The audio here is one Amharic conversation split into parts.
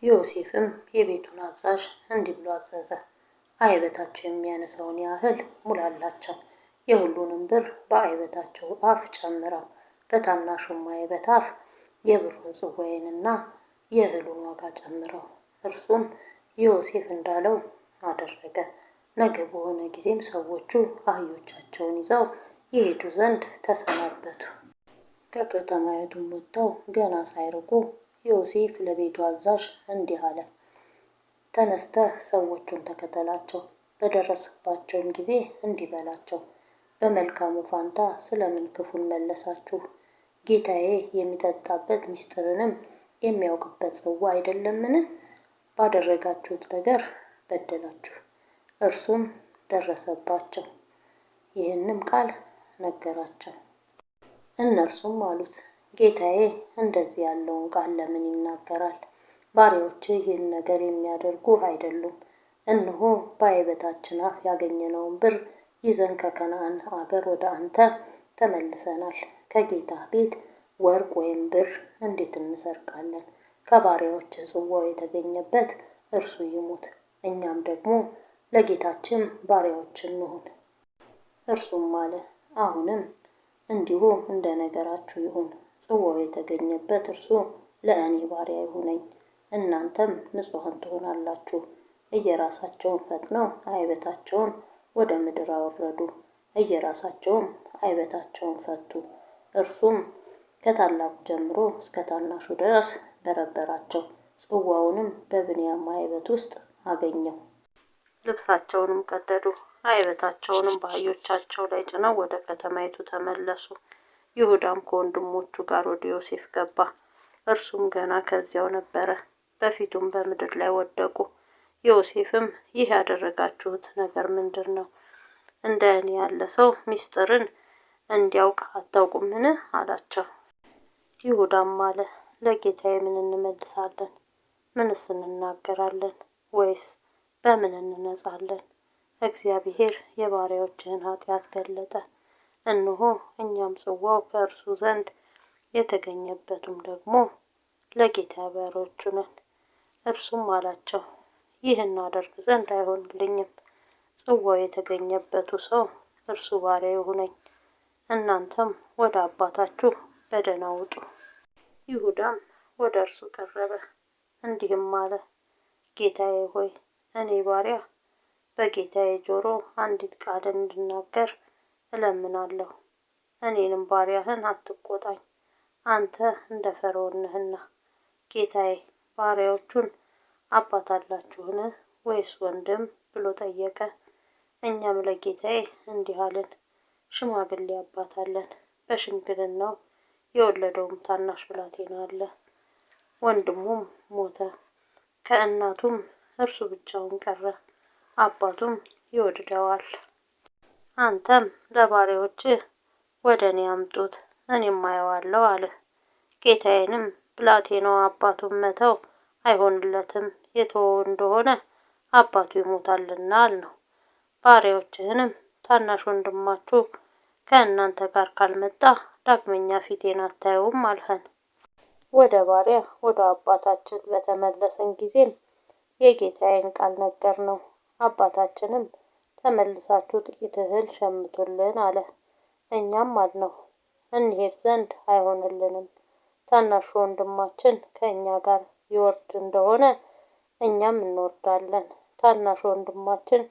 ዮሴፍም የቤቱን አዛዥ እንዲህ ብሎ አዘዘ፣ አይበታቸው የሚያነሳውን ያህል ሙላላቸው። የሁሉንም ብር በአይበታቸው አፍ ጨምረው፣ በታናሹም አይበት አፍ የብሩን ጽዋዬንና የእህሉን ዋጋ ጨምረው። እርሱም ዮሴፍ እንዳለው አደረገ። ነገ በሆነ ጊዜም ሰዎቹ አህዮቻቸውን ይዘው ይሄዱ ዘንድ ተሰናበቱ። ከከተማይቱም ወጥተው ገና ሳይርቁ ዮሴፍ ለቤቱ አዛዥ እንዲህ አለ፣ ተነስተህ ሰዎቹን ተከተላቸው። በደረስባቸውም ጊዜ እንዲህ በላቸው፣ በመልካሙ ፋንታ ስለምን ክፉን መለሳችሁ? ጌታዬ የሚጠጣበት ምስጢርንም የሚያውቅበት ጽዋ አይደለምን? ባደረጋችሁት ነገር በደላችሁ። እርሱም ደረሰባቸው፣ ይህንም ቃል ነገራቸው። እነርሱም አሉት፣ ጌታዬ እንደዚህ ያለውን ቃል ለምን ይናገራል? ባሪያዎችህ ይህን ነገር የሚያደርጉ አይደሉም። እነሆ በአይበታችን አፍ ያገኘነውን ብር ይዘን ከከነዓን አገር ወደ አንተ ተመልሰናል። ከጌታ ቤት ወርቅ ወይም ብር እንዴት እንሰርቃለን? ከባሪያዎችህ ጽዋው የተገኘበት እርሱ ይሙት፣ እኛም ደግሞ ለጌታችን ባሪያዎች እንሁን። እርሱም አለ፣ አሁንም እንዲሁ እንደ ነገራችሁ ይሁን። ጽዋው የተገኘበት እርሱ ለእኔ ባሪያ ይሁነኝ፣ እናንተም ንጹሐን ትሆናላችሁ። እየራሳቸውን ፈጥነው አይበታቸውን ወደ ምድር አወረዱ፣ እየራሳቸውም አይበታቸውን ፈቱ። እርሱም ከታላቁ ጀምሮ እስከ ታናሹ ድረስ በረበራቸው። ጽዋውንም በብንያም አይበት ውስጥ አገኘው። ልብሳቸውንም ቀደዱ፣ አይበታቸውንም በአህዮቻቸው ላይ ጭነው ወደ ከተማይቱ ተመለሱ። ይሁዳም ከወንድሞቹ ጋር ወደ ዮሴፍ ገባ። እርሱም ገና ከዚያው ነበረ። በፊቱም በምድር ላይ ወደቁ። ዮሴፍም ይህ ያደረጋችሁት ነገር ምንድን ነው? እንደ እኔ ያለ ሰው ምስጢርን እንዲያውቅ አታውቁምን? አላቸው። ይሁዳም አለ፣ ለጌታዬ ምን እንመልሳለን? ምንስ እንናገራለን? ወይስ በምን እንነጻለን? እግዚአብሔር የባሪያዎችህን ኃጢአት ገለጠ። እነሆ እኛም ጽዋው ከእርሱ ዘንድ የተገኘበትም ደግሞ ለጌታ ባሪያዎቹ ነን። እርሱም አላቸው፣ ይህን አደርግ ዘንድ አይሆንልኝም። ጽዋው የተገኘበቱ ሰው እርሱ ባሪያ ይሁነኝ፣ እናንተም ወደ አባታችሁ በደህና ውጡ። ይሁዳም ወደ እርሱ ቀረበ፣ እንዲህም አለ፣ ጌታዬ ሆይ፣ እኔ ባሪያ በጌታዬ ጆሮ አንዲት ቃል እንድናገር እለምናለሁ። እኔንም ባሪያህን አትቆጣኝ፣ አንተ እንደ ፈርዖን ነህና። ጌታዬ ባሪያዎቹን አባት አላችሁን ወይስ ወንድም ብሎ ጠየቀ። እኛም ለጌታዬ እንዲህ አልን፣ ሽማግሌ አባት አለን፣ በሽምግልናው የወለደውም ታናሽ ብላቴና አለ። ወንድሙም ሞተ፣ ከእናቱም እርሱ ብቻውን ቀረ፣ አባቱም ይወድደዋል። አንተም ለባሪያዎችህ ወደ እኔ አምጡት፣ እኔም አየዋለሁ አልህ። ጌታዬንም ብላቴናው አባቱን መተው አይሆንለትም፣ የተወው እንደሆነ አባቱ ይሞታልና አልነው። ባሪያዎችህንም ታናሽ ወንድማችሁ ከእናንተ ጋር ካልመጣ ዳግመኛ ፊቴን አታዩም አልኸን። ወደ ባሪያ ወደ አባታችን በተመለስን ጊዜም የጌታዬን ቃል ነገርነው። አባታችንም ተመልሳችሁ ጥቂት እህል ሸምቱልን አለ። እኛም አልነው፣ እንሄድ ዘንድ አይሆንልንም። ታናሹ ወንድማችን ከእኛ ጋር ይወርድ እንደሆነ እኛም እንወርዳለን። ታናሹ ወንድማችን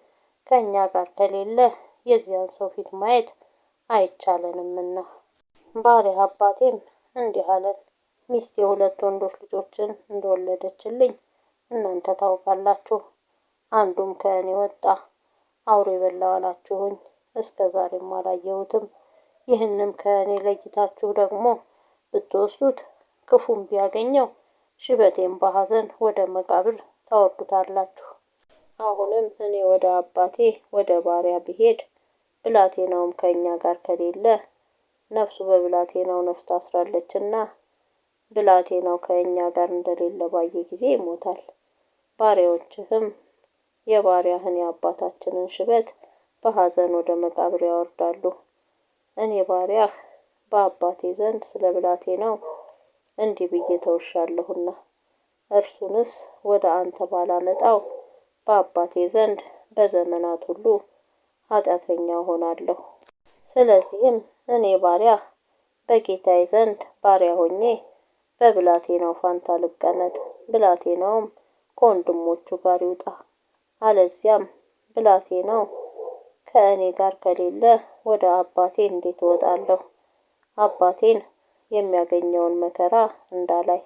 ከእኛ ጋር ከሌለ የዚያን ሰው ፊት ማየት አይቻለንምና። ባሪያ አባቴም እንዲህ አለን፣ ሚስቴ 2 ወንዶች ልጆችን እንደወለደችልኝ እናንተ ታውቃላችሁ። አንዱም ከእኔ ወጣ፣ አውሬ በላው አላችሁኝ፣ እስከ ዛሬም አላየሁትም። ይህንም ከእኔ ለይታችሁ ደግሞ ብትወስዱት ክፉም ቢያገኘው ሽበቴን በሐዘን ወደ መቃብር ታወርዱታላችሁ። አሁንም እኔ ወደ አባቴ ወደ ባሪያ ብሄድ ብላቴናውም ከእኛ ጋር ከሌለ ነፍሱ በብላቴናው ነፍስ ታስራለችና ብላቴናው ከእኛ ጋር እንደሌለ ባየ ጊዜ ይሞታል። ባሪያዎችህም የባሪያህን የአባታችንን ሽበት በሐዘን ወደ መቃብር ያወርዳሉ። እኔ ባሪያህ በአባቴ ዘንድ ስለ ብላቴናው እንዲህ ብዬ ተውሻለሁና እርሱንስ ወደ አንተ ባላመጣው በአባቴ ዘንድ በዘመናት ሁሉ ኃጢአተኛ ሆናለሁ። ስለዚህም እኔ ባሪያ በጌታዬ ዘንድ ባሪያ ሆኜ በብላቴናው ፋንታ ልቀመጥ፣ ብላቴናውም ከወንድሞቹ ጋር ይውጣ። አለዚያም ብላቴናው ከእኔ ጋር ከሌለ ወደ አባቴ እንዴት እወጣለሁ? አባቴን የሚያገኘውን መከራ እንዳላይ